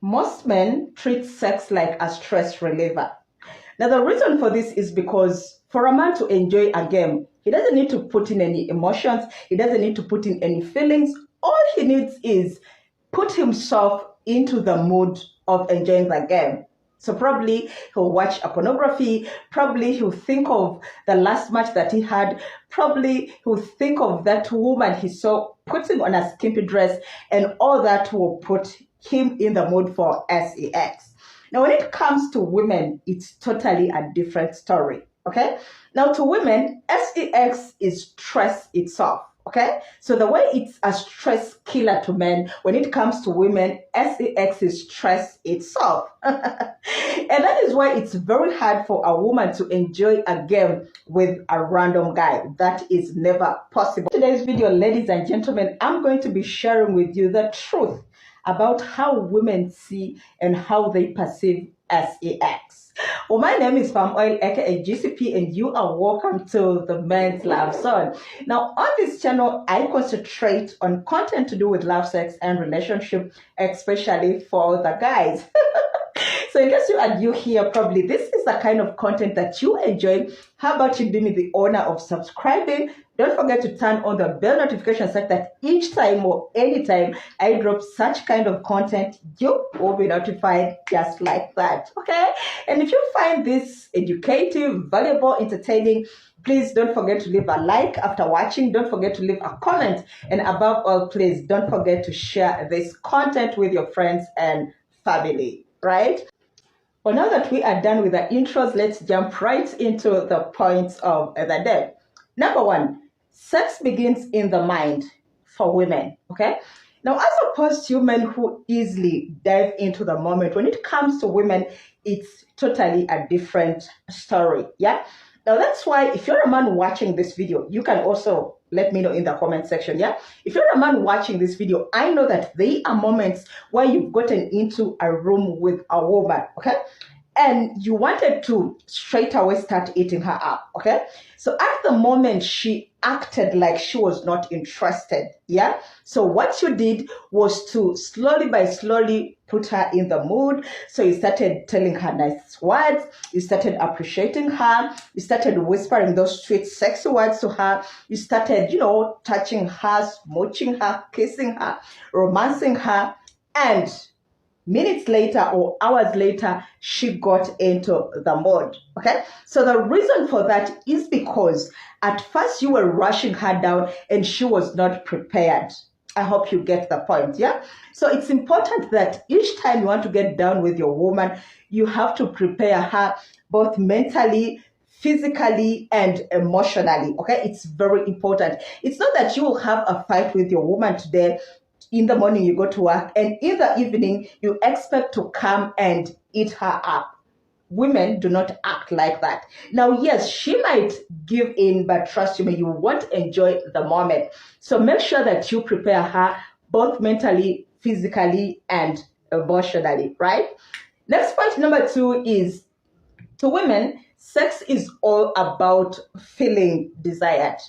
Most men treat sex like a stress reliever. Now, the reason for this is because for a man to enjoy a game, he doesn't need to put in any emotions, he doesn't need to put in any feelings. All he needs is put himself into the mood of enjoying the game. So probably he'll watch a pornography, probably he'll think of the last match that he had, probably he'll think of that woman he saw putting on a skimpy dress, and all that will put him in the mood for SEXX. Now, when it comes to women, it's totally a different story, okay? Now, to women, SEXX is stress itself, okay? So the way it's a stress killer to men, when it comes to women, SEXX is stress itself. And that is why it's very hard for a woman to enjoy a game with a random guy. That is never possible. In today's video, ladies and gentlemen, I'm going to be sharing with you the truth about how women see and how they perceive SEXX. Well, my name is Palm Oil, aka GCP, and you are welcome to the Men's Love Zone. Now, on this channel, I concentrate on content to do with love, sex, and relationship, especially for the guys. So in case you are new here, probably this is the kind of content that you enjoy. How about you do me the honor of subscribing? Don't forget to turn on the bell notification so that each time or anytime I drop such kind of content, you will be notified just like that, okay? And if you find this educative, valuable, entertaining, please don't forget to leave a like after watching. Don't forget to leave a comment. And above all, please don't forget to share this content with your friends and family, right? Well, now that we are done with the intros, let's jump right into the points of the day. Number one, sex begins in the mind for women, okay? Now, as opposed to men who easily dive into the moment, when it comes to women, it's totally a different story, yeah? Now, that's why if you're a man watching this video, you can also let me know in the comment section, yeah? If you're a man watching this video, I know that there are moments where you've gotten into a room with a woman, okay? And you wanted to straight away start eating her up, okay? So at the moment, she acted like she was not interested, yeah? So what you did was to slowly by slowly put her in the mood. So you started telling her nice words, you started appreciating her, you started whispering those sweet, sexy words to her, you started, touching her, smooching her, kissing her, romancing her, and minutes later or hours later, she got into the mood, okay? So the reason for that is because at first you were rushing her down and she was not prepared. I hope you get the point, yeah? So it's important that each time you want to get down with your woman, you have to prepare her both mentally, physically, and emotionally, okay? It's very important. It's not that you will have a fight with your woman today, in the morning you go to work, and in the evening you expect to come and eat her up. Women do not act like that. Now, yes, she might give in, but trust me, you won't enjoy the moment. So make sure that you prepare her both mentally, physically, and emotionally, right? Next point, number two, is to women, sex is all about feeling desired.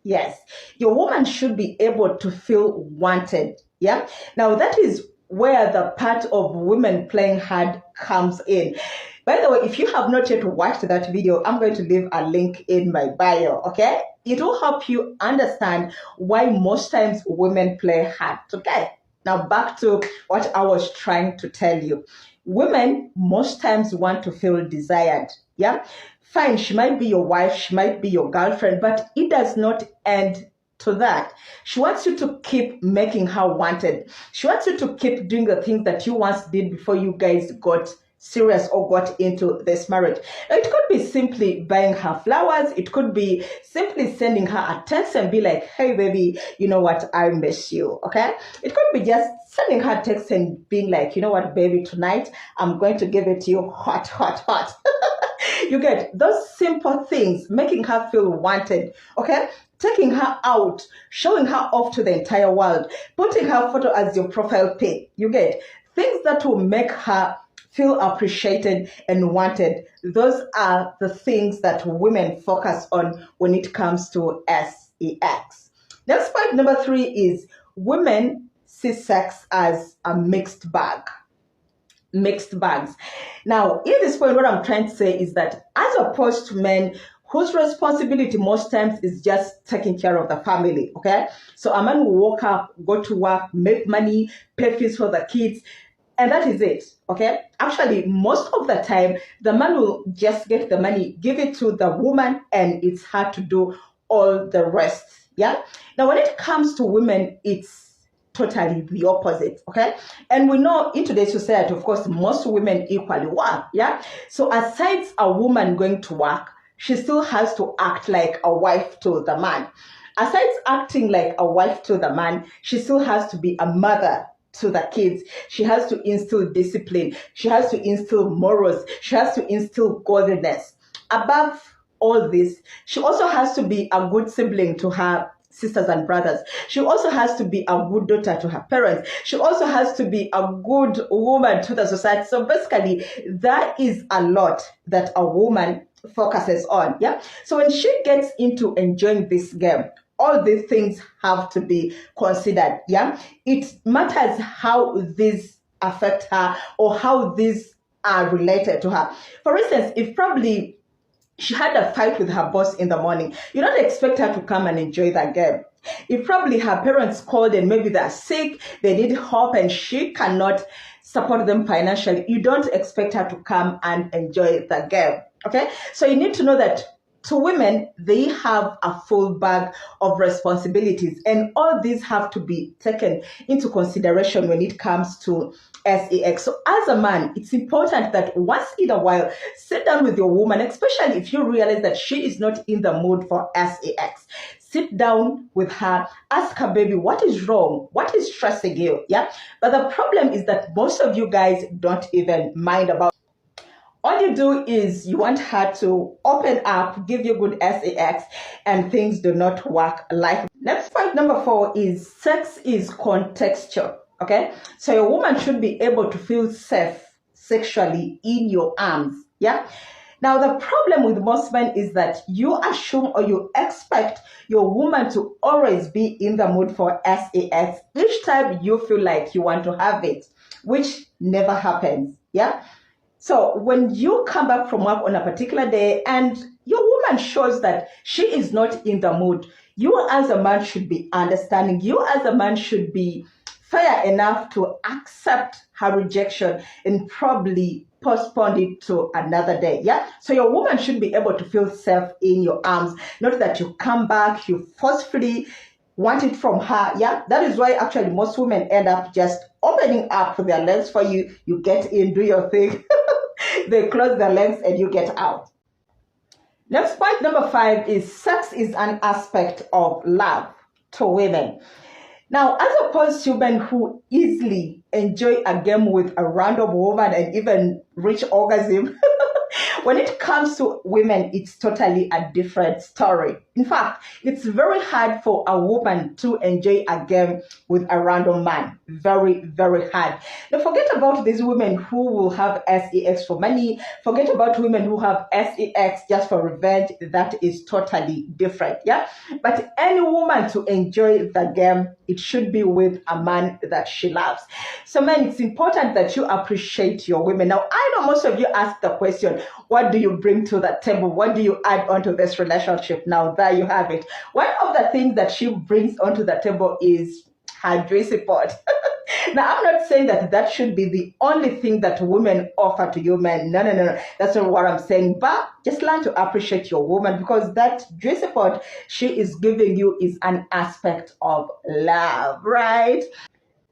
Yes, your woman should be able to feel wanted, yeah? Now, that is where the part of women playing hard comes in. By the way, if you have not yet watched that video, I'm going to leave a link in my bio, okay? It will help you understand why most times women play hard, okay? Now, back to what I was trying to tell you. Women most times want to feel desired, yeah? Fine, she might be your wife, she might be your girlfriend, but it does not end to that. She wants you to keep making her wanted. She wants you to keep doing the things that you once did before you guys got serious or got into this marriage. Now, it could be simply buying her flowers. It could be simply sending her a text and be like, hey, baby, you know what? I miss you, okay? It could be just sending her text and being like, you know what, baby, tonight I'm going to give it to you hot, hot, hot. You get those simple things, making her feel wanted, okay? Taking her out, showing her off to the entire world, putting her photo as your profile pic. You get things that will make her feel appreciated and wanted. Those are the things that women focus on when it comes to SEXX. Next point, number three, is women see sex as a mixed bag. mixed bags. Now, in this point, what I'm trying to say is that as opposed to men whose responsibility most times is just taking care of the family, okay? So a man will wake up, go to work, make money, pay fees for the kids, and that is it, okay? Actually, most of the time, the man will just get the money, give it to the woman, and it's hard to do all the rest, yeah? Now, when it comes to women, it's totally the opposite, okay? And we know in today's society, of course, most women equally work, yeah? So aside a woman going to work, she still has to act like a wife to the man. Aside acting like a wife to the man, she still has to be a mother to the kids. She has to instill discipline. She has to instill morals. She has to instill godliness. Above all this, she also has to be a good sibling to her sisters and brothers. She also has to be a good daughter to her parents. She also has to be a good woman to the society. So basically, that is a lot that a woman focuses on. Yeah. So when she gets into enjoying this game, all these things have to be considered. Yeah. It matters how these affect her or how these are related to her. For instance, if probably she had a fight with her boss in the morning, you don't expect her to come and enjoy that game. If probably her parents called and maybe they're sick, they need help and she cannot support them financially, you don't expect her to come and enjoy the game. Okay? So you need to know that to women, they have a full bag of responsibilities, and all these have to be taken into consideration when it comes to SEXX. So as a man, it's important that once in a while, sit down with your woman, especially if you realize that she is not in the mood for SEXX. Sit down with her, ask her, baby, what is wrong? What is stressing you? Yeah. But the problem is that most of you guys don't even mind about. All you do is you want her to open up, give you good SEXX, and things do not work like. Next point, number 4, is sex is contextual. Okay, so your woman should be able to feel safe sexually in your arms. Yeah. Now, the problem with most men is that you assume or you expect your woman to always be in the mood for SEXX each time you feel like you want to have it, which never happens. Yeah. So when you come back from work on a particular day and your woman shows that she is not in the mood, you as a man should be understanding. You as a man should be fair enough to accept her rejection and probably postpone it to another day. Yeah. So your woman should be able to feel safe in your arms, not that you come back, you forcefully want it from her. Yeah. That is why actually most women end up just opening up their legs for you. You get in, do your thing. They close their legs and you get out. Next point, number 5, is sex is an aspect of love to women. Now, as opposed to men who easily enjoy a game with a random woman and even reach orgasm, when it comes to women, it's totally a different story. In fact, it's very hard for a woman to enjoy a game with a random man. Very, very hard. Now, forget about these women who will have SEXX for money. Forget about women who have SEXX just for revenge. That is totally different. Yeah. But any woman to enjoy the game, it should be with a man that she loves. So, man, it's important that you appreciate your women. Now, I know most of you ask the question, what do you bring to the table? What do you add onto this relationship? Now, there you have it. One of the things that she brings onto the table is her juicy pot. Now, I'm not saying that that should be the only thing that women offer to you men. No. That's not what I'm saying. But just learn to appreciate your woman, because that juicy pot she is giving you is an aspect of love, right?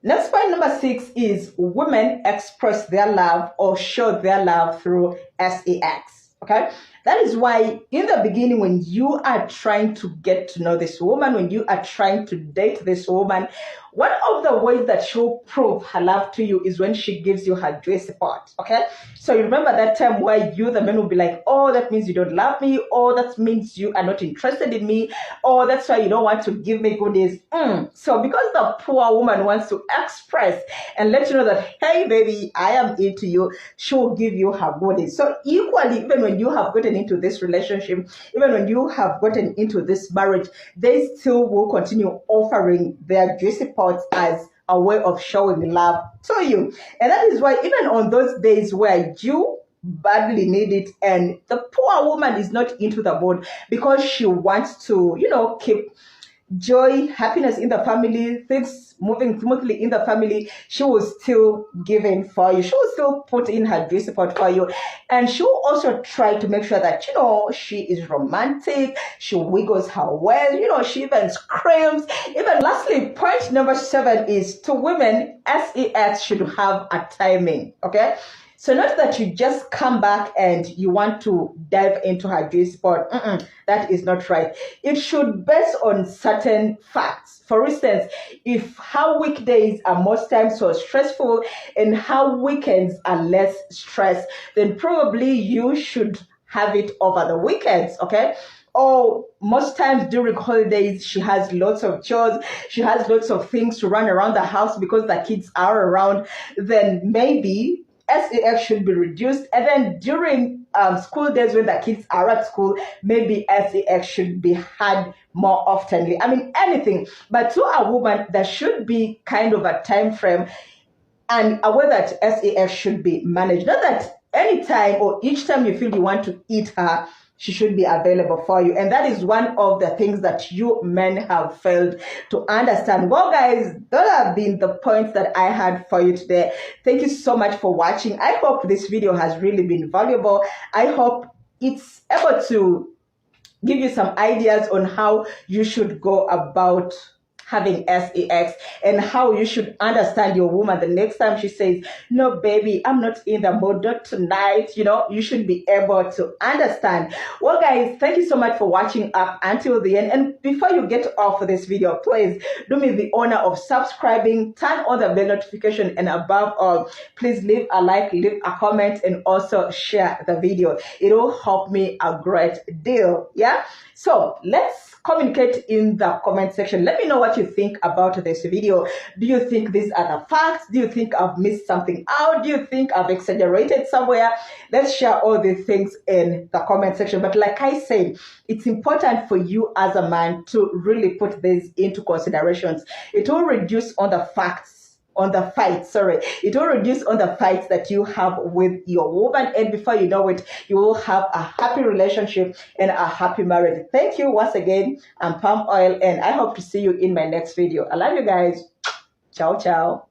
Next point, number 6, is women express their love or show their love through SEXX. Okay. That is why in the beginning, when you are trying to get to know this woman, when you are trying to date this woman, one of the ways that she'll prove her love to you is when she gives you her juicy part. Okay. So you remember that time where you, the men, will be like, oh, that means you don't love me. Oh, that means you are not interested in me. Oh, that's why you don't want to give me goodies. So because the poor woman wants to express and let you know that, hey, baby, I am into you, she will give you her goodies. So equally, even when you have gotten into this relationship, even when you have gotten into this marriage, they still will continue offering their juicy parts as a way of showing love to you. And that is why even on those days where you badly need it and the poor woman is not into the mood because she wants to, keep joy, happiness in the family, things moving smoothly in the family, she will still give in for you. She will still put in her due support for you. And she will also try to make sure that, she is romantic. She wiggles her well. She even screams. Even lastly, point number 7 is to women, SEX should have a timing. Okay? So not that you just come back and you want to dive into her G spot. That is not right. It should based on certain facts. For instance, if her weekdays are most times so stressful and her weekends are less stressed, then probably you should have it over the weekends, okay? Or most times during holidays, she has lots of chores, she has lots of things to run around the house because the kids are around, then maybe SEX should be reduced. And then during school days when the kids are at school, maybe SEX should be had more oftenly. I mean, anything. But to a woman, there should be kind of a time frame and a way that SEX should be managed. Not that anytime or each time you feel you want to eat her, she should be available for you. And that is one of the things that you men have failed to understand. Well, guys, those have been the points that I had for you today. Thank you so much for watching. I hope this video has really been valuable. I hope it's able to give you some ideas on how you should go about having SEX and how you should understand your woman the next time she says, no, baby, I'm not in the mood, not tonight. You should be able to understand. Well, guys, thank you so much for watching up until the end. And before you get off of this video, please do me the honor of subscribing, turn on the bell notification, and above all, please leave a like, leave a comment, and also share the video. It will help me a great deal. Yeah. So let's communicate in the comment section. Let me know what you think about this video. Do you think these are the facts? Do you think I've missed something out? Do you think I've exaggerated somewhere? Let's share all these things in the comment section. But like I said, it's important for you as a man to really put this into considerations. It will reduce on the facts. It will reduce on the fights that you have with your woman, and before you know it, you will have a happy relationship and a happy marriage. Thank you once again. I'm Palm Oil, and I hope to see you in my next video. I love you guys. Ciao, ciao.